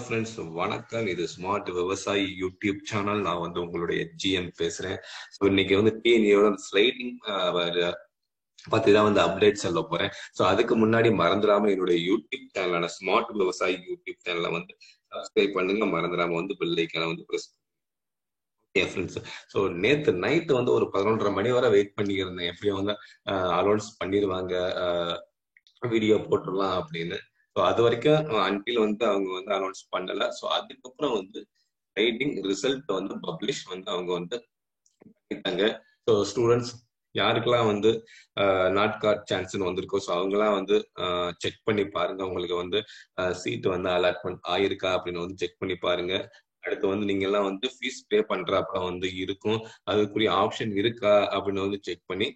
Friends வணக்கம். இது smart விவசாயி யூடியூப் சேனல். நான் வந்து உங்களுடைய ஜிஎம் பேசுறேன். ஸோ இன்னைக்கு வந்து டிஎன்ஏயோட ஸ்லைடிங் பத்தி தான் வந்து அப்டேட் சொல்ல போறேன். ஸோ அதுக்கு முன்னாடி மறந்துடாம என்னுடைய யூடியூப் சேனலான ஸ்மார்ட் விவசாயி யூடியூப் சேனலை வந்து சப்ஸ்கிரைப் பண்ணுங்க. மறந்துடாம வந்து பெல் ஐக்கான வந்து பிரஸ் ஃப்ரெண்ட்ஸ். ஸோ நேற்று நைட்டு வந்து ஒரு 11:30 மணி வரை வெயிட் பண்ணியிருந்தேன். எப்படியும் வந்து அனௌன்ஸ் பண்ணிடுவாங்க, வீடியோ போட்டுடலாம் அப்படின்னு. ஸோ அது வரைக்கும் அன்டில் வந்து அவங்க வந்து அனௌன்ஸ் பண்ணல. ஸோ அதுக்கப்புறம் வந்து ரைட்டிங் ரிசல்ட் வந்து பப்ளிஷ் வந்து அவங்க வந்து பண்ணிட்டாங்க. ஸோ ஸ்டூடெண்ட்ஸ் யாருக்கெல்லாம் வந்து நாட் கார்ட் சான்ஸ்னு வந்திருக்கோ, ஸோ அவங்களாம் வந்து செக் பண்ணி பாருங்க. உங்களுக்கு வந்து சீட் வந்து அலாட்மெண்ட் ஆயிருக்கா அப்படின்னு வந்து செக் பண்ணி பாருங்க. அடுத்து வந்து நீங்க எல்லாம் வந்து ஃபீஸ் பே பண்றப்ப வந்து இருக்கும், அதுக்குரிய ஆப்ஷன் இருக்கா அப்படின்னு வந்து செக் பண்ணி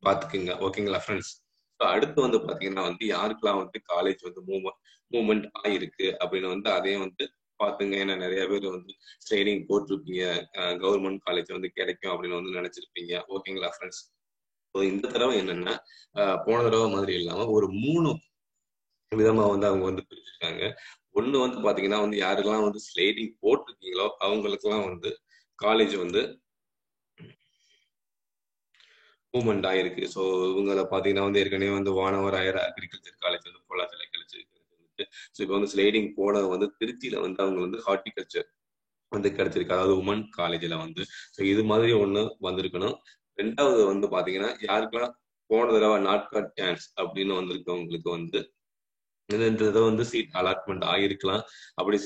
பாத்துக்குங்க. ஓகேங்களா ஃப்ரெண்ட்ஸ்? அடுத்து வந்து பாத்தீங்கன்னா வந்து யாருக்கெல்லாம் வந்து காலேஜ் வந்து மூவ்மெண்ட் ஆயிருக்கு அப்படின்னு வந்து அதையும் வந்து பாத்துங்க. ஏன்னா நிறைய பேர் வந்து ட்ரைனிங் போட்டிருப்பீங்க, கவர்மெண்ட் காலேஜ் வந்து கிடைக்கும் அப்படின்னு வந்து நினைச்சிருப்பீங்க. ஓகேங்களா ஃப்ரெண்ட்ஸ்? இந்த தடவை என்னன்னா போன தடவை மாதிரி இல்லாம ஒரு 3 விதமா வந்து அவங்க வந்து பிரிச்சிருக்காங்க. ஒண்ணு வந்து பாத்தீங்கன்னா வந்து யாருக்கெல்லாம் வந்து ஸ்லைடிங் போட்டிருக்கீங்களோ அவங்களுக்கெல்லாம் வந்து காலேஜ் வந்து மூவ்மெண்ட் ஆயிருக்கு. ஸோ இவங்களை பாத்தீங்கன்னா வந்து ஏற்கனவே வந்து வானவர் ஆயர் அக்ரிகல்ச்சர் காலேஜ் வந்து பொள்ளாச்சியில கிடைச்சிருக்கு. ஸோ இப்போ வந்து ஸ்லைடிங் போனது வந்து திருச்சியில வந்து அவங்க வந்து ஹார்டிகல்ச்சர் வந்து கிடைச்சிருக்கு, அதாவது உமன் காலேஜ்ல வந்து. ஸோ இது மாதிரி ஒண்ணு வந்திருக்கணும். ரெண்டாவது வந்து பாத்தீங்கன்னா யாருக்கெல்லாம் போன தடவை நாட் காட் சான்ஸ் அப்படின்னு வந்திருக்கவங்களுக்கு வந்து வந்து சீட் அலாட்மெண்ட் ஆகிருக்கலாம். அப்படி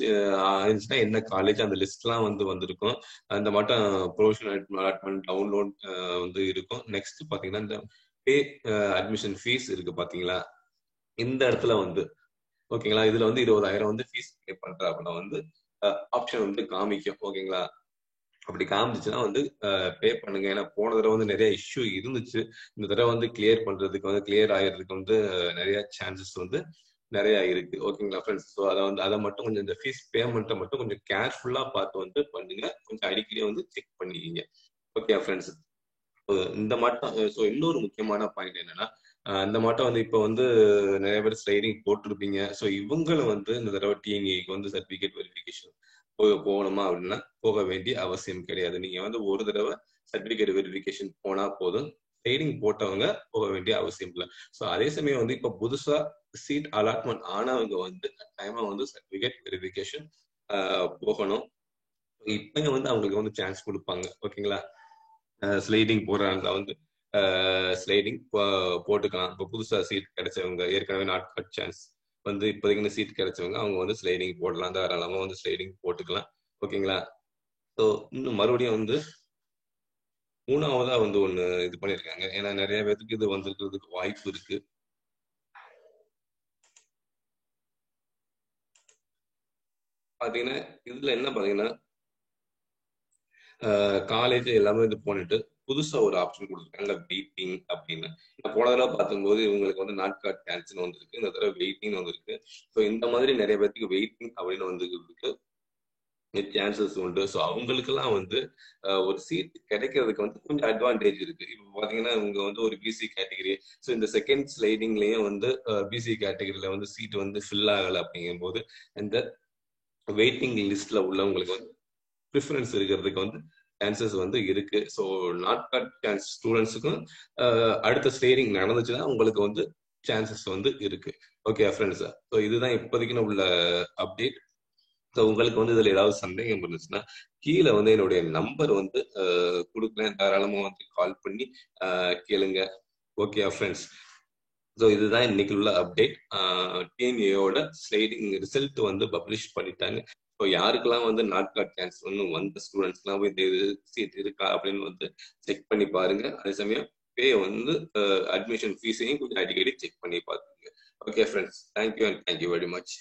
ஆயிருந்துச்சுன்னா என்ன காலேஜ் அந்த லிஸ்ட்லாம் வந்து வந்திருக்கும். அந்த மட்டும் ப்ரொவிஷனல் அலாட்மெண்ட் டவுன்லோட் வந்து இருக்கும். நெக்ஸ்ட் பாத்தீங்கன்னா இந்த பே அட்மிஷன் ஃபீஸ் இருக்கு பாத்தீங்களா, இந்த இடத்துல வந்து ஓகேங்களா, இதுல வந்து 20,000 வந்து ஃபீஸ் பே பண்ற அப்படின்னா வந்து ஆப்ஷன் வந்து காமிக்கும். ஓகேங்களா, அப்படி காமிச்சுன்னா வந்து பே பண்ணுங்க. ஏன்னா போன தடவை வந்து நிறைய இஷ்யூ இருந்துச்சு. இந்த தடவை வந்து கிளியர் பண்றதுக்கு வந்து கிளியர் ஆகிறதுக்கு வந்து நிறைய சான்சஸ் வந்து நிறைய இருக்கு. ஓகேங்களா ஃப்ரெண்ட்ஸ்? ஸோ அதை மட்டும் கொஞ்சம் இந்த ஃபீஸ் பேமெண்ட்டை மட்டும் கொஞ்சம் கேர்ஃபுல்லா பார்த்து வந்து பண்ணுங்க. கொஞ்சம் அடிக்கடி வந்து செக் பண்ணிக்கிங்க. Okay friends? இந்த மாட்டம். ஸோ இன்னொரு முக்கியமான பாயிண்ட் என்னன்னா, இந்த மாட்டம் வந்து இப்போ வந்து நிறைய பேர் ஸ்லைடிங் போட்டிருப்பீங்க. ஸோ இவங்களை வந்து இந்த தடவை டிஎன்ஏக்கு வந்து சர்டிபிகேட் வெரிஃபிகேஷன் போகணுமா அப்படின்னா போக வேண்டிய அவசியம் கிடையாது. நீங்க வந்து ஒரு தடவை சர்டிபிகேட் வெரிஃபிகேஷன் போனா போதும். ஸ்லைடிங் போட்டவங்க போக வேண்டிய அவசியம் இல்லை. ஸோ அதே சமயம் வந்து இப்ப புதுசா சீட் அலாட்மெண்ட் ஆனவங்க வந்து டைமா வந்து சர்டிபிகேட் வெரிஃபிகேஷன் போகணும். இப்ப வந்து அவங்களுக்கு வந்து சான்ஸ் கொடுப்பாங்க. ஓகேங்களா, ஸ்லைடிங் போடுறாங்க வந்து ஸ்லைடிங் போட்டுக்கலாம். இப்போ புதுசா சீட் கிடைச்சவங்க, ஏற்கனவே நாட் கட் சான்ஸ் வந்து இப்போதைக்கு சீட் கிடைச்சவங்க அவங்க வந்து ஸ்லைடிங் போடலாம், தாராளமா வந்து ஸ்லைடிங் போட்டுக்கலாம். ஓகேங்களா? ஸோ இன்னும் மறுபடியும் வந்து 3ஆவதா வந்து ஒண்ணு இது பண்ணிருக்காங்க. ஏன்னா நிறைய பேருக்கு இது வந்திருக்கிறதுக்கு வாய்ப்பு இருக்கு. பாத்தீங்கன்னா இதுல என்ன பாத்தீங்கன்னா காலேஜ் எல்லாமே இது பண்ணிட்டு புதுசா ஒரு ஆப்ஷன் கொடுத்துருக்காங்க, வெயிட்டிங் அப்படின்னு. போன தடவை பார்க்கும்போது இவங்களுக்கு வந்து நாட் கார்ட் கேன்சல் வந்திருக்கு, இந்த தடவை வெயிட்டிங் வந்திருக்கு. ஸோ இந்த மாதிரி நிறைய பேருக்கு வெயிட்டிங் அப்படின்னு வந்து இருக்கு, சான்சஸ் உண்டு. ஸோ அவங்களுக்கெல்லாம் வந்து ஒரு சீட் கிடைக்கிறதுக்கு வந்து கொஞ்சம் அட்வான்டேஜ் இருக்கு. இப்போ பாத்தீங்கன்னா இவங்க வந்து ஒரு பிசி கேட்டகரி. ஸோ இந்த செகண்ட் ஸ்லைடிங்லயும் வந்து பிசி கேட்டகரியில வந்து சீட் வந்து ஃபில் ஆகலை அப்படிங்கும் போது இந்த வெயிட்டிங் லிஸ்ட்ல உள்ளவங்களுக்கு வந்து ப்ரிஃபரன்ஸ் இருக்கிறதுக்கு வந்து சான்சஸ் வந்து இருக்கு. ஸோ நாட் காட் சான்ஸ் ஸ்டூடெண்ட்ஸுக்கும் அடுத்த ஸ்லைடிங் நடந்துச்சுன்னா உங்களுக்கு வந்து சான்சஸ் வந்து இருக்கு. Okay friends? ஸோ இதுதான் இப்போதைக்கு உள்ள அப்டேட். ஸோ உங்களுக்கு வந்து இதுல ஏதாவது சந்தேகம் இருந்துச்சுன்னா கீழே வந்து என்னுடைய நம்பர் வந்து கொடுக்குறேன், தாராளமா வந்து கால் பண்ணி கேளுங்க. Okay friends? ஸோ இதுதான் இன்னைக்கு உள்ள அப்டேட். டிஎன்ஏயோட ஸ்லைடிங் ரிசல்ட் வந்து பப்ளிஷ் பண்ணிட்டாங்க. ஸோ யாருக்கெல்லாம் வந்து நாட் காட் சான்ஸ் ஒன்றும் வந்த ஸ்டூடெண்ட்ஸ்லாம் போய் இது சீட் இருக்கா அப்படின்னு வந்து செக் பண்ணி பாருங்க. அதே சமயம் பே வந்து அட்மிஷன் ஃபீஸையும் கொஞ்சம் அடிக்கடி செக் பண்ணி பாருங்க. Okay friends, thank you and thank you very much.